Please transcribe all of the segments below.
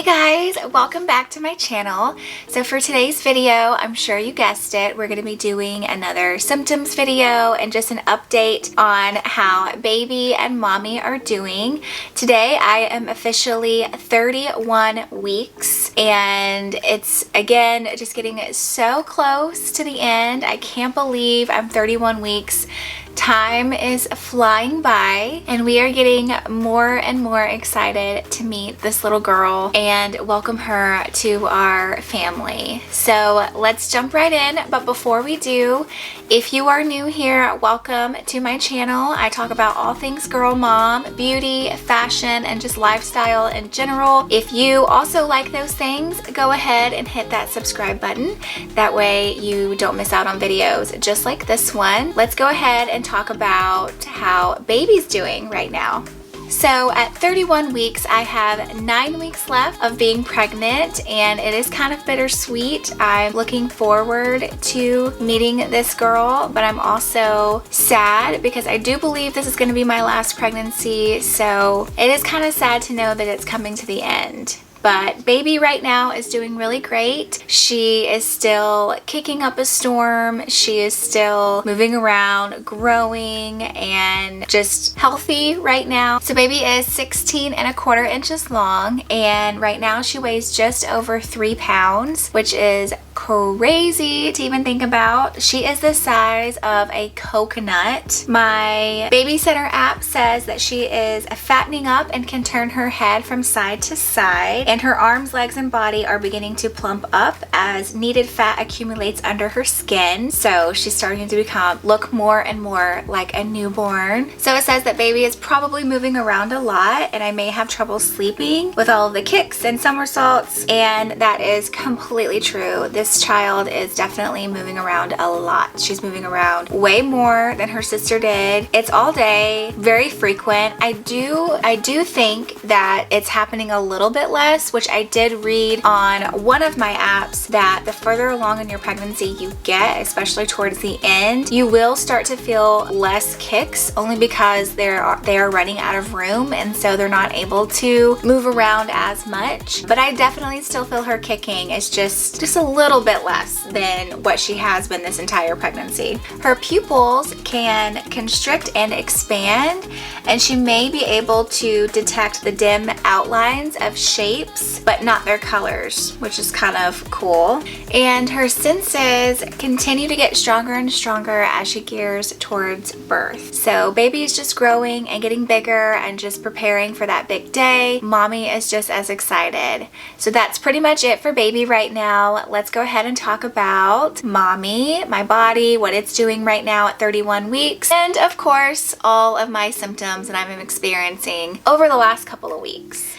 Hey guys, welcome back to my channel. So for today's video, I'm sure you guessed it, we're going to be doing another symptoms video and just an update on how baby and mommy are doing. Today I am officially 31 weeks and it's again just getting so close to the end. I can't believe I'm 31 weeks. Time is flying by and we are getting more and more excited to meet this little girl and welcome her to our family. So let's jump right in. But before we do, if you are new here, welcome to my channel. I talk about all things girl mom, beauty, fashion, and just lifestyle in general. If you also like those things, go ahead and hit that subscribe button. That way you don't miss out on videos just like this one. Let's go ahead and talk about how baby's doing right now. So at 31 weeks, I have 9 weeks left of being pregnant and it is kind of bittersweet. I'm looking forward to meeting this girl, but I'm also sad because I do believe this is going to be my last pregnancy. So it is kind of sad to know that it's coming to the end. But baby right now is doing really great. She is still kicking up a storm. She is still moving around, growing, and just healthy right now. So baby is 16¼ inches long, and right now she weighs just over 3 pounds, which is crazy to even think about. She is the size of a coconut. My babysitter app says that she is fattening up and can turn her head from side to side, and her arms, legs, and body are beginning to plump up as needed fat accumulates under her skin. So she's starting to look more and more like a newborn. So it says that baby is probably moving around a lot and I may have trouble sleeping with all of the kicks and somersaults, and that is completely true. This child is definitely moving around a lot. She's moving around way more than her sister did. It's all day, very frequent. I do think that it's happening a little bit less, which I did read on one of my apps, that the further along in your pregnancy you get, especially towards the end, you will start to feel less kicks, only because they are running out of room and so they're not able to move around as much. But I definitely still feel her kicking. It's just a little bit less than what she has been this entire pregnancy. Her pupils can constrict and expand, and she may be able to detect the dim outlines of shapes but not their colors, which is kind of cool. And her senses continue to get stronger and stronger as she gears towards birth. So baby is just growing and getting bigger and just preparing for that big day. Mommy is just as excited. So that's pretty much it for baby right now. Let's go ahead and talk about mommy, my body, what it's doing right now at 31 weeks, and of course all of my symptoms that I'm experiencing over the last couple of weeks.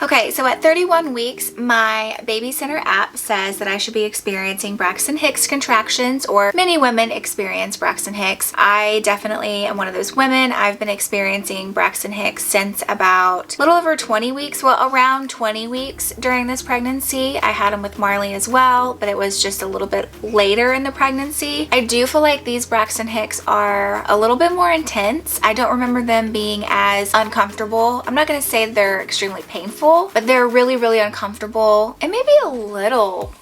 Okay, so at 31 weeks, my baby center app says that I should be experiencing Braxton Hicks contractions, or many women experience Braxton Hicks. I definitely am one of those women. I've been experiencing Braxton Hicks since about a little over 20 weeks, well, around 20 weeks during this pregnancy. I had them with Marley as well, but it was just a little bit later in the pregnancy. I do feel like these Braxton Hicks are a little bit more intense. I don't remember them being as uncomfortable. I'm not going to say they're extremely painful, but they're really, really uncomfortable and maybe a little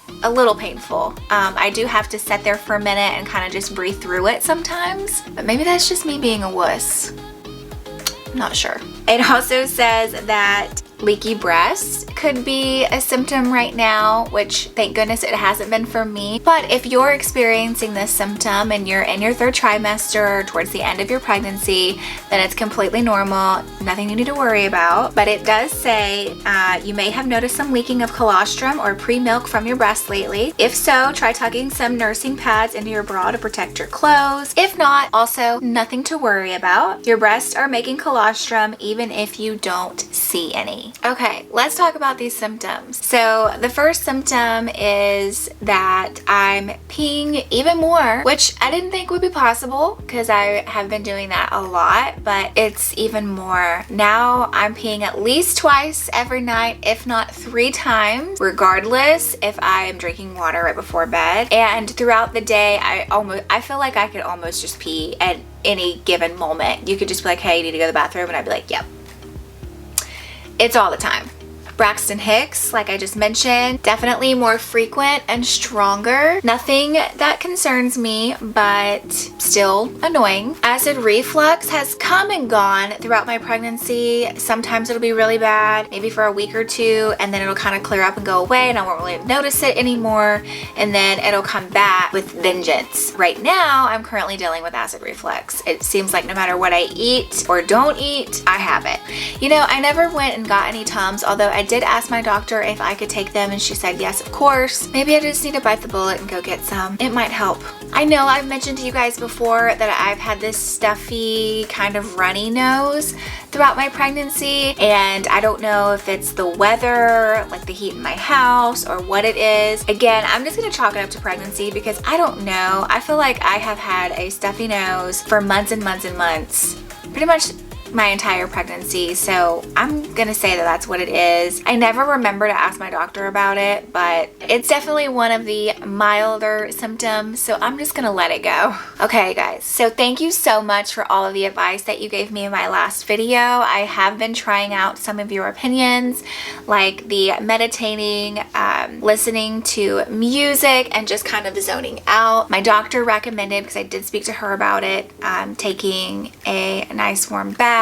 painful. I do have to sit there for a minute and kind of just breathe through it sometimes, but maybe that's just me being a wuss. I'm not sure. It also says that leaky breast could be a symptom right now, which thank goodness it hasn't been for me. But if you're experiencing this symptom and you're in your 3rd trimester or towards the end of your pregnancy, then it's completely normal, nothing you need to worry about. But it does say you may have noticed some leaking of colostrum or pre-milk from your breast lately. If so, try tucking some nursing pads into your bra to protect your clothes. If not, also nothing to worry about. Your breasts are making colostrum even if you don't see any. Okay, let's talk about these symptoms. So the first symptom is that I'm peeing even more, which I didn't think would be possible because I have been doing that a lot, but it's even more. Now I'm peeing at least twice every night, if not 3 times, regardless if I'm drinking water right before bed. And throughout the day, I feel like I could almost just pee at any given moment. You could just be like, hey, you need to go to the bathroom, and I'd be like, yep. It's all the time. Braxton Hicks, like I just mentioned. Definitely more frequent and stronger. Nothing that concerns me, but still annoying. Acid reflux has come and gone throughout my pregnancy. Sometimes it'll be really bad, maybe for a week or two, and then it'll kind of clear up and go away and I won't really notice it anymore, and then it'll come back with vengeance. Right now, I'm currently dealing with acid reflux. It seems like no matter what I eat or don't eat, I have it. You know, I never went and got any Tums, although I did ask my doctor if I could take them and she said yes, of course. Maybe I just need to bite the bullet and go get some. It might help. I know I've mentioned to you guys before that I've had this stuffy kind of runny nose throughout my pregnancy, and I don't know if it's the weather, like the heat in my house, or what it is. Again, I'm just gonna chalk it up to pregnancy because I don't know. I feel like I have had a stuffy nose for months and months and months. Pretty much my entire pregnancy, so I'm gonna say that that's what it is. I never remember to ask my doctor about it, but it's definitely one of the milder symptoms, so I'm just gonna let it go. Okay guys, so thank you so much for all of the advice that you gave me in my last video. I have been trying out some of your opinions, like the meditating, listening to music, and just kind of zoning out. My doctor recommended, because I did speak to her about it, taking a nice warm bath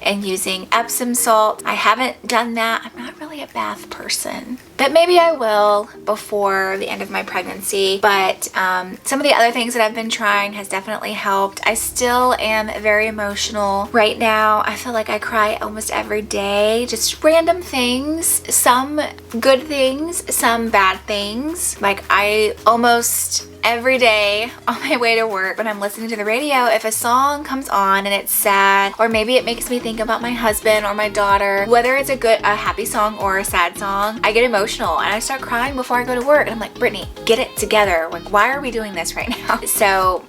and using Epsom salt. I haven't done that. I'm not really a bath person, but maybe I will before the end of my pregnancy. But some of the other things that I've been trying has definitely helped. I still am very emotional right now. I feel like I cry almost every day, just random things, some good things, some bad things. Like I almost every day on my way to work, when I'm listening to the radio, if a song comes on and it's sad, or maybe it makes me think about my husband or my daughter, whether it's a happy song or a sad song, I get emotional and I start crying before I go to work. And I'm like, Brittany, get it together. Like, why are we doing this right now? So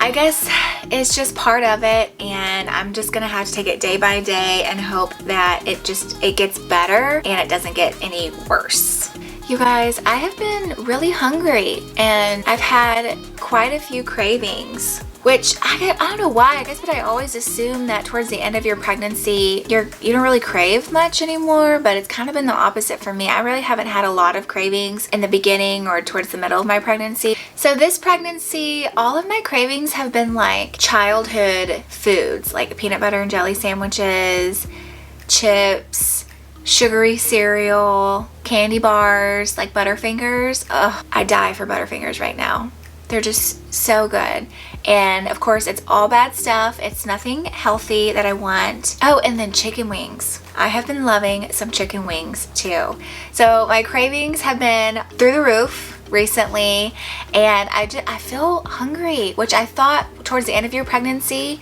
I guess it's just part of it, and I'm just gonna have to take it day by day and hope that it gets better and it doesn't get any worse. You guys, I have been really hungry and I've had quite a few cravings, which I don't know why. I guess, but I always assume that towards the end of your pregnancy, you don't really crave much anymore, but it's kind of been the opposite for me. I really haven't had a lot of cravings in the beginning or towards the middle of my pregnancy. So this pregnancy, all of my cravings have been like childhood foods, like peanut butter and jelly sandwiches, chips, sugary cereal, candy bars, like Butterfingers. Ugh, I die for Butterfingers right now. They're just so good. And of course, it's all bad stuff. It's nothing healthy that I want. Oh, and then chicken wings. I have been loving some chicken wings too. So my cravings have been through the roof recently, and I feel hungry, which I thought towards the end of your pregnancy,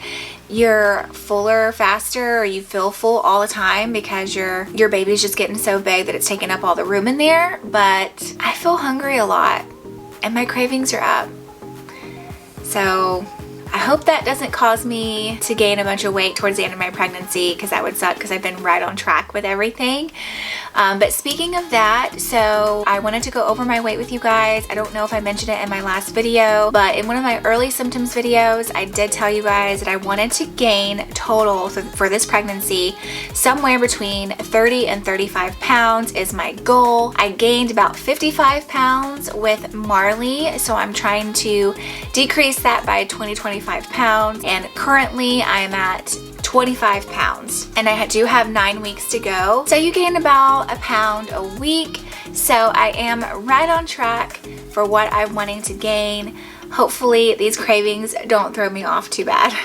you're fuller faster, or you feel full all the time because your baby's just getting so big that it's taking up all the room in there. But I feel hungry a lot and my cravings are up. So I hope that doesn't cause me to gain a bunch of weight towards the end of my pregnancy, because that would suck because I've been right on track with everything. But speaking of that, so I wanted to go over my weight with you guys. I don't know if I mentioned it in my last video, but in one of my early symptoms videos, I did tell you guys that I wanted to gain total for this pregnancy somewhere between 30 and 35 pounds is my goal. I gained about 55 pounds with Marley, so I'm trying to decrease that by 25 pounds, and currently I'm at 25 pounds, and I do have 9 weeks to go. So you gain about a pound a week. So I am right on track for what I'm wanting to gain. Hopefully these cravings don't throw me off too bad.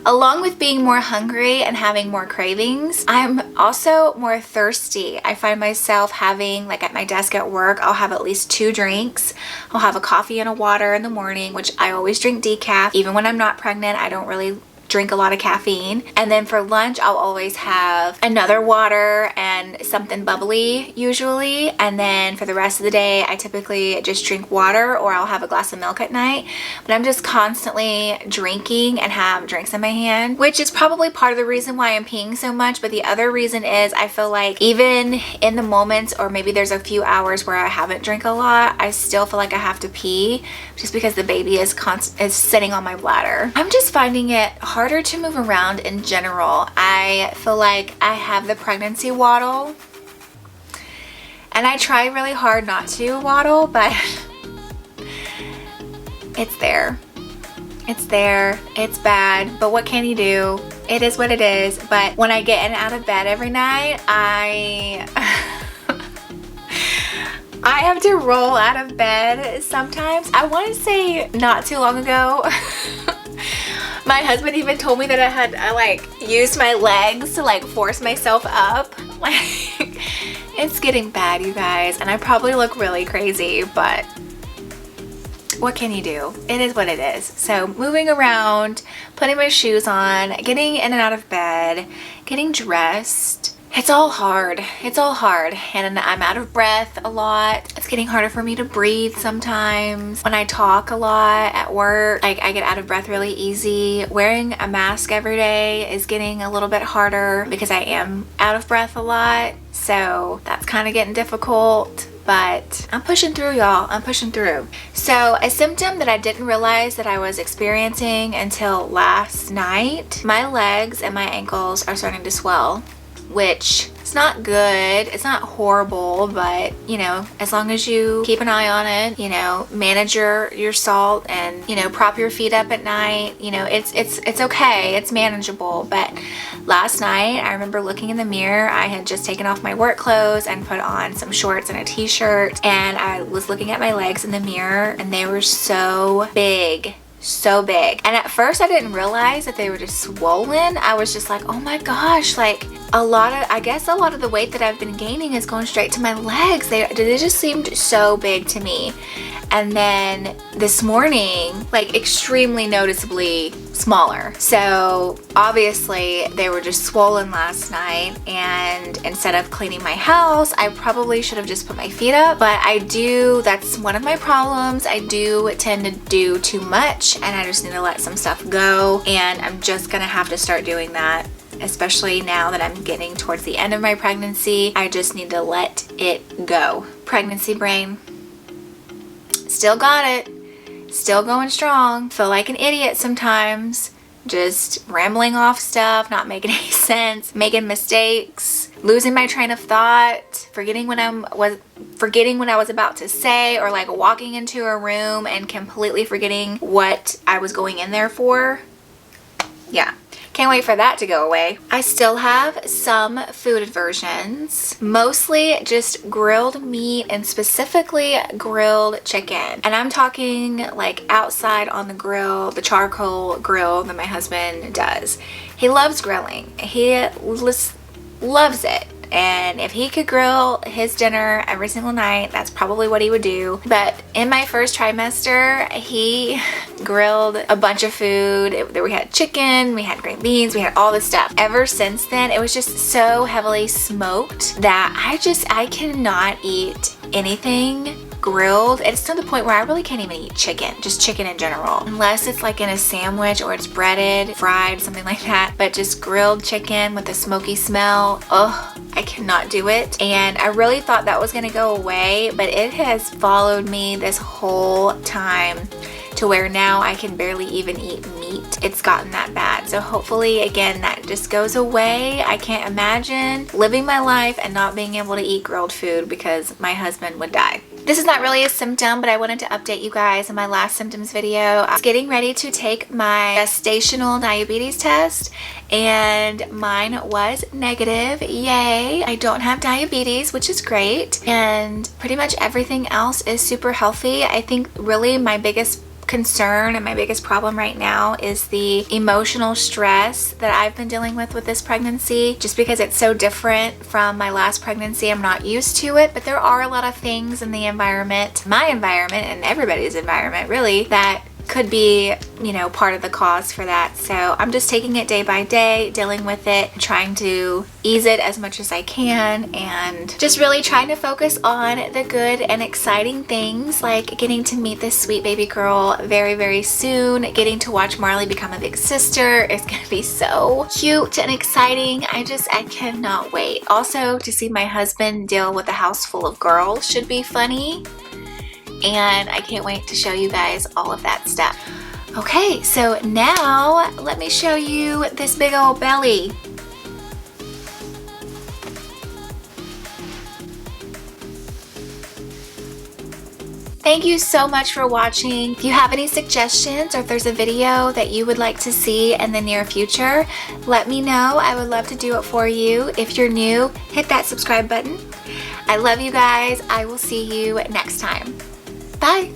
Along with being more hungry and having more cravings, I'm also more thirsty. I find myself having, like at my desk at work, I'll have at least 2 drinks. I'll have a coffee and a water in the morning, which I always drink decaf. Even when I'm not pregnant, I don't really drink a lot of caffeine. And then for lunch, I'll always have another water and something bubbly usually. And then for the rest of the day, I typically just drink water, or I'll have a glass of milk at night. But I'm just constantly drinking and have drinks in my hand, which is probably part of the reason why I'm peeing so much. But the other reason is I feel like even in the moments, or maybe there's a few hours where I haven't drank a lot, I still feel like I have to pee, just because the baby is sitting on my bladder. I'm just finding it hard harder to move around in general. I feel like I have the pregnancy waddle, and I try really hard not to waddle, but it's there. It's there. It's bad, but what can you do? It is what it is. But when I get in and out of bed every night, I have to roll out of bed sometimes. I want to say not too long ago, my husband even told me that I like used my legs to like force myself up. Like, it's getting bad, you guys, and I probably look really crazy, but what can you do? It is what it is. So moving around, putting my shoes on, getting in and out of bed, getting dressed, it's all hard. It's all hard. And I'm out of breath a lot. It's getting harder for me to breathe sometimes. When I talk a lot at work, like I get out of breath really easy. Wearing a mask every day is getting a little bit harder because I am out of breath a lot. So that's kind of getting difficult. But I'm pushing through, y'all. I'm pushing through. So a symptom that I didn't realize that I was experiencing until last night, my legs and my ankles are starting to swell, which is not good. It's not horrible, but you know, as long as you keep an eye on it, you know, manage your salt and, you know, prop your feet up at night, you know, it's okay. It's manageable. But last night I remember looking in the mirror. I had just taken off my work clothes and put on some shorts and a t-shirt, and I was looking at my legs in the mirror and they were so big. So big. And at first I didn't realize that they were just swollen. I was just like, oh my gosh, like I guess a lot of the weight that I've been gaining is going straight to my legs. They just seemed so big to me. And then this morning, like extremely noticeably smaller. So obviously they were just swollen last night, and instead of cleaning my house, I probably should have just put my feet up. But that's one of my problems. I do tend to do too much, and I just need to let some stuff go, and I'm just gonna have to start doing that, especially now that I'm getting towards the end of my pregnancy. I just need to let it go. Pregnancy brain, still got it, still going strong. Feel like an idiot sometimes, just rambling off stuff, not making any sense, making mistakes, losing my train of thought, forgetting what I was about to say, or like walking into a room and completely forgetting what I was going in there for. Yeah. Can't wait for that to go away. I still have some food aversions, mostly just grilled meat and specifically grilled chicken. And I'm talking like outside on the grill, the charcoal grill that my husband does. He loves grilling. He loves it. And if he could grill his dinner every single night, that's probably what he would do. But in my first trimester, he grilled a bunch of food. We had chicken, we had green beans, we had all this stuff. Ever since then, it was just so heavily smoked that I cannot eat anything grilled. It's to the point where I really can't even eat chicken, just chicken in general, unless it's like in a sandwich or it's breaded, fried, something like that. But just grilled chicken with a smoky smell, ugh, I cannot do it. And I really thought that was gonna go away, but it has followed me this whole time to where now I can barely even eat meat. It's gotten that bad. So hopefully, again, that just goes away. I can't imagine living my life and not being able to eat grilled food because my husband would die. This is not really a symptom, but I wanted to update you guys in my last symptoms video. I was getting ready to take my gestational diabetes test, and mine was negative. Yay! I don't have diabetes, which is great, and pretty much everything else is super healthy. I think really my biggest concern and my biggest problem right now is the emotional stress that I've been dealing with this pregnancy, just because it's so different from my last pregnancy. I'm not used to it, but there are a lot of things in the environment, my environment and everybody's environment really, that could be, you know, part of the cause for that. So I'm just taking it day by day, dealing with it, trying to ease it as much as I can, and just really trying to focus on the good and exciting things, like getting to meet this sweet baby girl very, very soon, getting to watch Marley become a big sister. It's gonna be so cute and exciting. I cannot wait. Also, to see my husband deal with a house full of girls should be funny. And I can't wait to show you guys all of that stuff. Okay, so now let me show you this big old belly. Thank you so much for watching. If you have any suggestions or if there's a video that you would like to see in the near future, let me know. I would love to do it for you. If you're new, hit that subscribe button. I love you guys. I will see you next time. Bye.